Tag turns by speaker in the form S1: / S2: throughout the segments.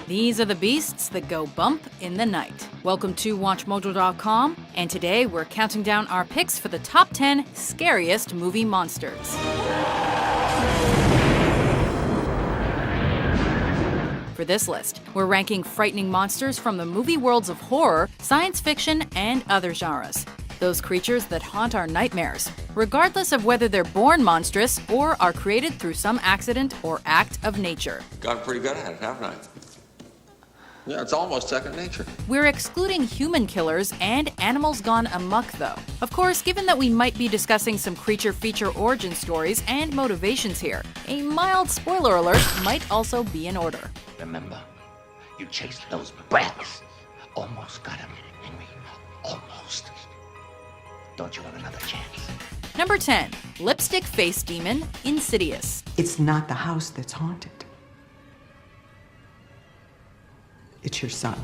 S1: These are the beasts that go bump in the night. Welcome to WatchMojo.com, and today we're counting down our picks for the top 10 scariest movie monsters. For this list, we're ranking frightening monsters from the movie worlds of horror, science fiction, and other genres. Those creatures that haunt our nightmares, regardless of whether they're born monstrous or are created through some accident or act of nature.
S2: Got pretty good at it, haven't I? Yeah, it's almost second nature.
S1: We're excluding human killers and animals gone amok, though. Of course, given that we might be discussing some creature feature origin stories and motivations here, a mild spoiler alert might also be in order.
S3: Remember, you chased those brats. Almost got him, Henry. Almost. Don't you have another chance?
S1: Number 10. Lipstick Face Demon, Insidious.
S4: It's not the house that's haunted. It's your son.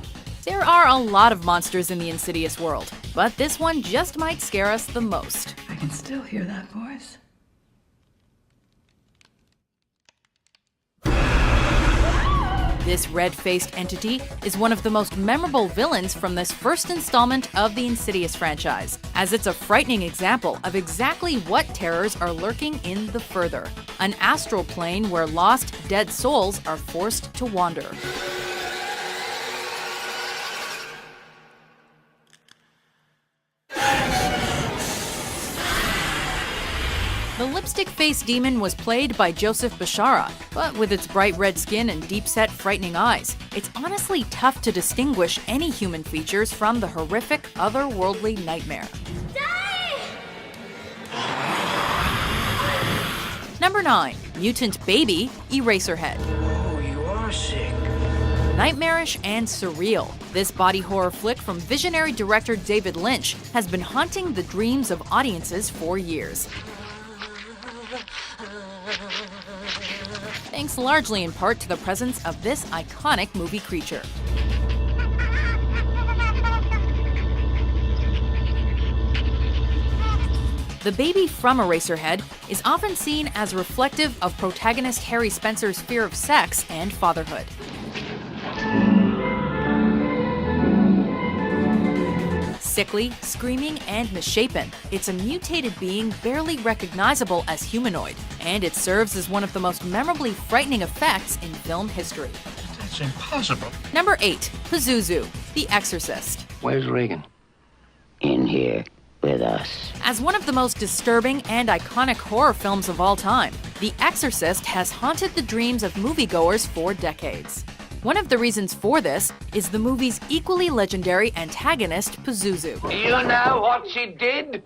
S1: There are a lot of monsters in the Insidious world, but this one just might scare us the most.
S5: I can still hear that voice.
S1: This red-faced entity is one of the most memorable villains from this first installment of the Insidious franchise, as it's a frightening example of exactly what terrors are lurking in the Further, an astral plane where lost, dead souls are forced to wander. The Lipstick Face Demon was played by Joseph Bishara, but with its bright red skin and deep-set, frightening eyes, it's honestly tough to distinguish any human features from the horrific, otherworldly nightmare. Number 9. Mutant Baby, Eraserhead.
S3: Oh, you are sick.
S1: Nightmarish and surreal, this body horror flick from visionary director David Lynch has been haunting the dreams of audiences for years. Thanks largely in part to the presence of this iconic movie creature. The baby from Eraserhead is often seen as reflective of protagonist Harry Spencer's fear of sex and fatherhood. Sickly, screaming, and misshapen, it's a mutated being barely recognizable as humanoid, and it serves as one of the most memorably frightening effects in film history.
S3: That's impossible.
S1: Number 8. Pazuzu, The Exorcist.
S3: Where's Reagan? In here with us.
S1: As one of the most disturbing and iconic horror films of all time, The Exorcist has haunted the dreams of moviegoers for decades. One of the reasons for this is the movie's equally legendary antagonist, Pazuzu.
S3: You know what she did?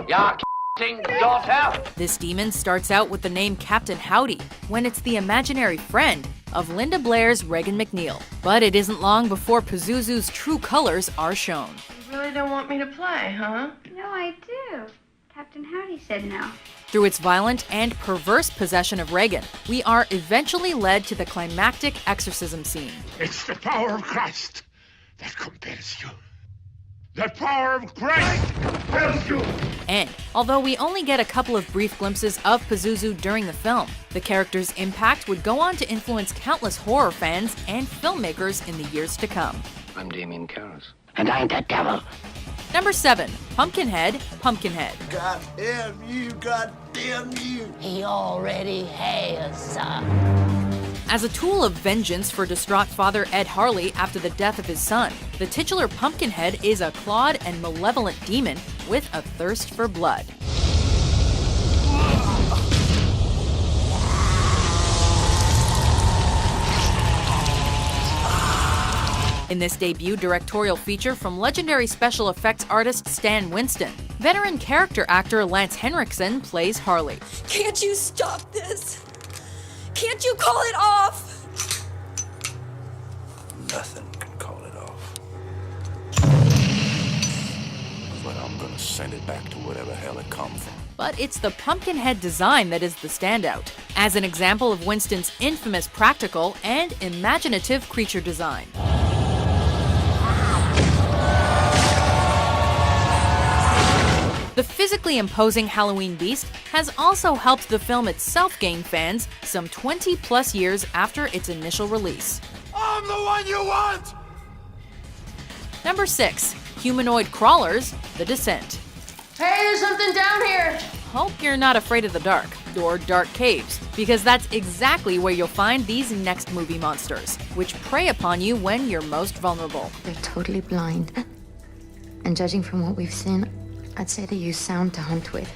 S3: Your king daughter.
S1: This demon starts out with the name Captain Howdy, when it's the imaginary friend of Linda Blair's Regan MacNeil. But it isn't long before Pazuzu's true colors are shown.
S5: You really don't want me to play, huh?
S6: No, I do. Captain Howdy said no.
S1: Through its violent and perverse possession of Regan, we are eventually led to the climactic exorcism scene.
S7: It's the power of Christ that compels you. The power of Christ compels you.
S1: And although we only get a couple of brief glimpses of Pazuzu during the film, the character's impact would go on to influence countless horror fans and filmmakers in the years to come.
S3: I'm Damien Karras. And I'm the devil.
S1: Number 7. Pumpkinhead, Pumpkinhead.
S8: God damn you, God damn you.
S9: He already has.
S1: As a tool of vengeance for distraught father Ed Harley after the death of his son, the titular Pumpkinhead is a clawed and malevolent demon with a thirst for blood. In this debut directorial feature from legendary special effects artist Stan Winston, veteran character actor Lance Henriksen plays Harley.
S10: Can't you stop this? Can't you call it off?
S8: Nothing can call it off. But I'm gonna send it back to whatever hell it come from.
S1: But it's the Pumpkinhead design that is the standout, as an example of Winston's infamous practical and imaginative creature design. The physically imposing Halloween beast has also helped the film itself gain fans some 20+ years after its initial release.
S8: I'm the one you want!
S1: Number 6. Humanoid Crawlers: The Descent.
S5: Hey, there's something down here!
S1: Hope you're not afraid of the dark, or dark caves, because that's exactly where you'll find these next movie monsters, which prey upon you when you're most vulnerable.
S11: They're totally blind. And judging from what we've seen, I'd say they use sound to hunt with.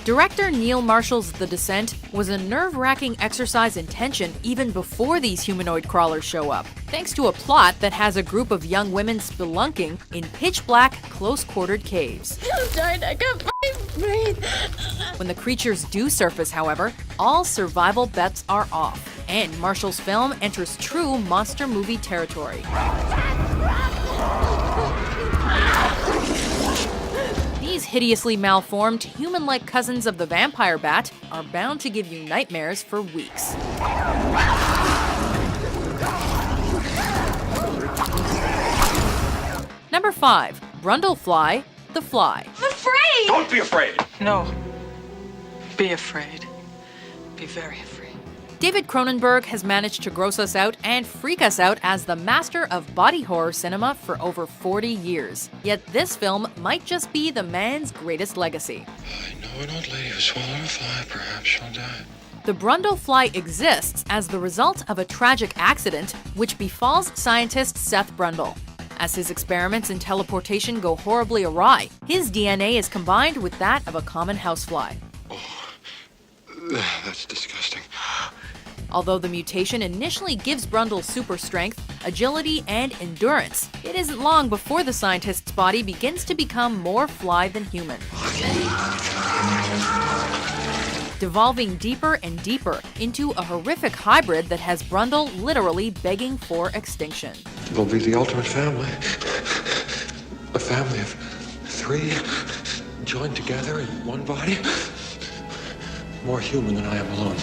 S1: Director Neil Marshall's The Descent was a nerve-wracking exercise in tension even before these humanoid crawlers show up, thanks to a plot that has a group of young women spelunking in pitch-black, close-quartered caves.
S10: I'm dying, I can't breathe.
S1: When the creatures do surface, however, all survival bets are off, and Marshall's film enters true monster movie territory. These hideously malformed, human-like cousins of the vampire bat are bound to give you nightmares for weeks. Number 5. Brundlefly: The Fly.
S10: I'm afraid!
S7: Don't be afraid.
S4: No. Be afraid. Be very afraid.
S1: David Cronenberg has managed to gross us out and freak us out as the master of body horror cinema for over 40 years. Yet this film might just be the man's greatest legacy.
S2: I know an old lady who swallowed a fly. Perhaps she'll die.
S1: The Brundlefly exists as the result of a tragic accident which befalls scientist Seth Brundle. As his experiments in teleportation go horribly awry, his DNA is combined with that of a common housefly.
S2: That's disgusting.
S1: Although the mutation initially gives Brundle super strength, agility, and endurance, it isn't long before the scientist's body begins to become more fly than human. Devolving deeper and deeper into a horrific hybrid that has Brundle literally begging for extinction.
S2: We'll be the ultimate family. A family of 3 joined together in one body. More human than I am alone.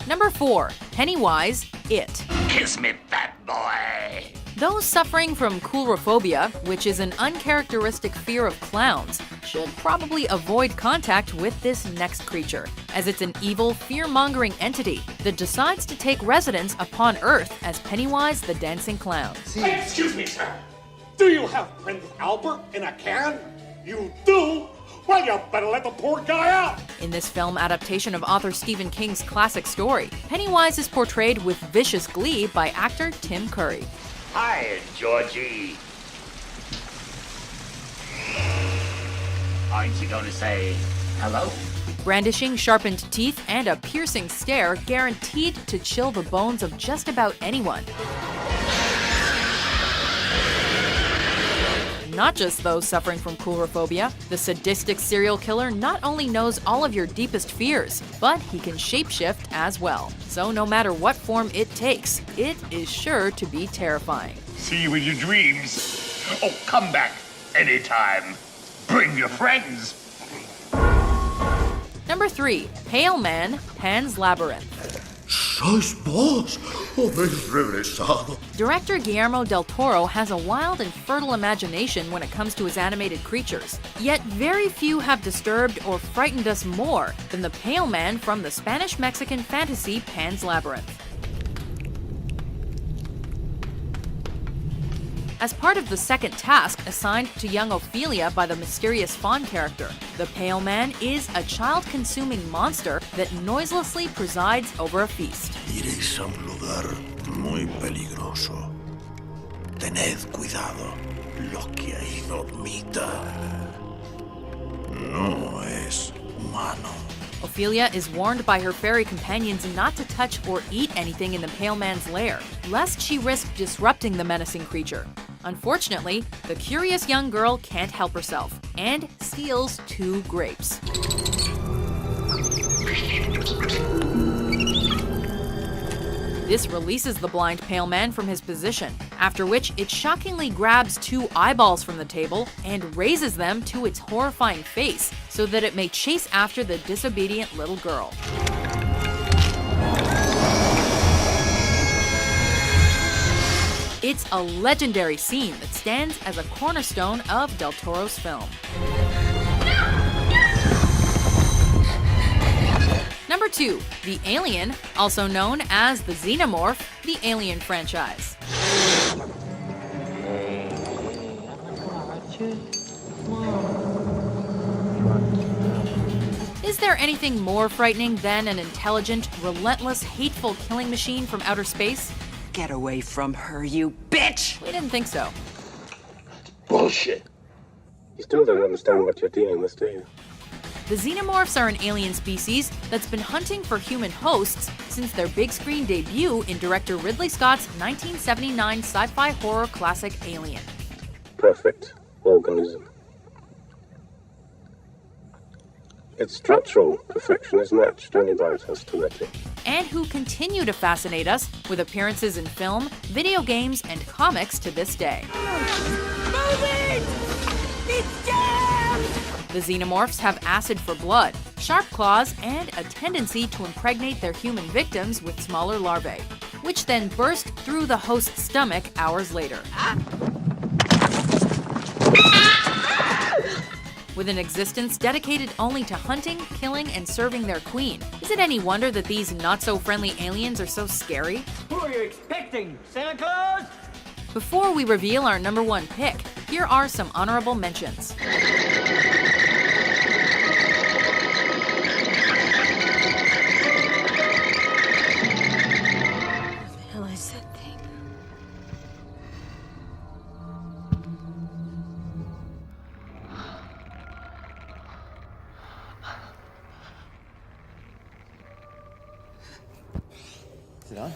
S1: Number 4. Pennywise: It.
S3: Kiss me, fat boy.
S1: Those suffering from coulrophobia, which is an uncharacteristic fear of clowns, should probably avoid contact with this next creature, as it's an evil, fear-mongering entity that decides to take residence upon Earth as Pennywise the Dancing Clown.
S7: Excuse me, sir. Do you have Prince Albert in a can? You do? Well, you better let the poor guy out.
S1: In this film adaptation of author Stephen King's classic story, Pennywise is portrayed with vicious glee by actor Tim Curry.
S3: Hi, Georgie. Aren't you going to say hello?
S1: Brandishing sharpened teeth and a piercing stare guaranteed to chill the bones of just about anyone. Not just those suffering from coulrophobia, the sadistic serial killer not only knows all of your deepest fears, but he can shapeshift as well. So no matter what form it takes, it is sure to be terrifying.
S7: See you in your dreams. Oh, come back anytime. Bring your friends.
S1: Number 3. Pale Man: Pan's Labyrinth.
S8: ¿Sois vos? ¿Habéis regresado?
S1: Director Guillermo del Toro has a wild and fertile imagination when it comes to his animated creatures. Yet very few have disturbed or frightened us more than the Pale Man from the Spanish-Mexican fantasy Pan's Labyrinth. As part of the second task assigned to young Ophelia by the mysterious Fawn character, the Pale Man is a child-consuming monster that noiselessly presides over a feast.
S8: Iréis a un lugar muy peligroso. Tened cuidado. Lo que ahí dormita no es humano.
S1: Ophelia is warned by her fairy companions not to touch or eat anything in the Pale Man's lair, lest she risk disrupting the menacing creature. Unfortunately, the curious young girl can't help herself and steals 2 grapes. This releases the blind Pale Man from his position, after which it shockingly grabs 2 eyeballs from the table and raises them to its horrifying face so that it may chase after the disobedient little girl. It's a legendary scene that stands as a cornerstone of Del Toro's film.
S10: No!
S1: Number 2, The Alien, also known as the Xenomorph, the Alien franchise. Is there anything more frightening than an intelligent, relentless, hateful killing machine from outer space?
S4: Get away from her, you bitch!
S1: We didn't think so.
S2: Bullshit.
S12: You still don't understand what you're dealing with, do you?
S1: The Xenomorphs are an alien species that's been hunting for human hosts since their big screen debut in director Ridley Scott's 1979 sci-fi horror classic Alien.
S12: Perfect organism. Its structural perfection is matched only by its hostility.
S1: And who continue to fascinate us with appearances in film, video games, and comics to this day.
S10: Move it! It's jammed!
S1: The Xenomorphs have acid for blood, sharp claws, and a tendency to impregnate their human victims with smaller larvae, which then burst through the host's stomach hours later. With an existence dedicated only to hunting, killing, and serving their queen, is it any wonder that these not-so-friendly aliens are so scary?
S13: Who are you expecting, Santa Claus?
S1: Before we reveal our number 1 pick, here are some honorable mentions.
S13: Is it on?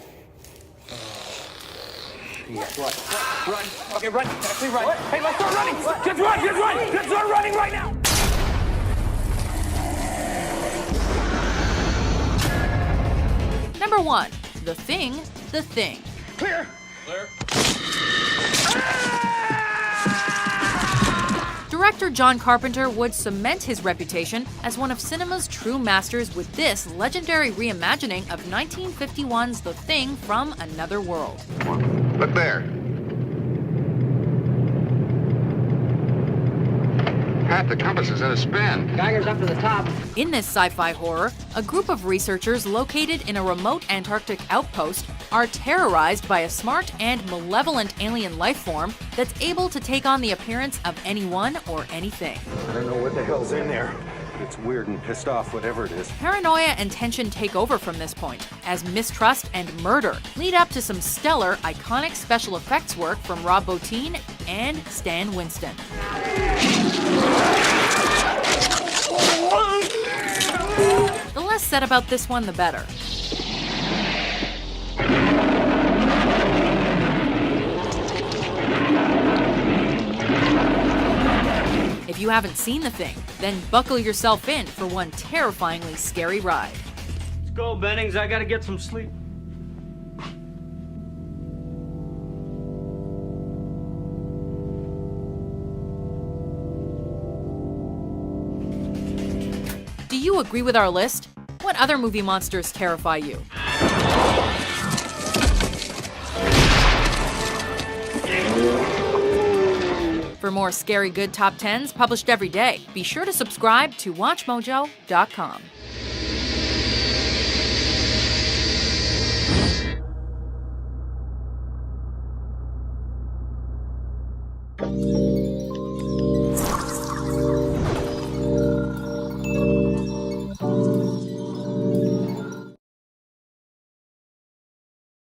S13: Yes. Run. Okay, run. Actually, run. What? Hey, let's start running. What? Just run. Just run. Let's start running right now.
S1: Number 1, The Thing, The Thing.
S13: Clear. Clear.
S1: Director John Carpenter would cement his reputation as one of cinema's true masters with this legendary reimagining of 1951's The Thing from Another World.
S14: Look there. Pat, the compass is in a spin.
S13: Geiger's up to the top.
S1: In this sci-fi horror, a group of researchers located in a remote Antarctic outpost are terrorized by a smart and malevolent alien life form that's able to take on the appearance of anyone or anything.
S15: I don't know what the hell's in there. It's weird and pissed off, whatever it is.
S1: Paranoia and tension take over from this point, as mistrust and murder lead up to some stellar, iconic special effects work from Rob Bottin and Stan Winston. The less said about this one, the better. If you haven't seen The Thing, then buckle yourself in for one terrifyingly scary ride.
S13: Let's go, Bennings. I gotta get some sleep.
S1: Do you agree with our list? What other movie monsters terrify you? For more Scary Good Top 10s published every day, be sure to subscribe to WatchMojo.com.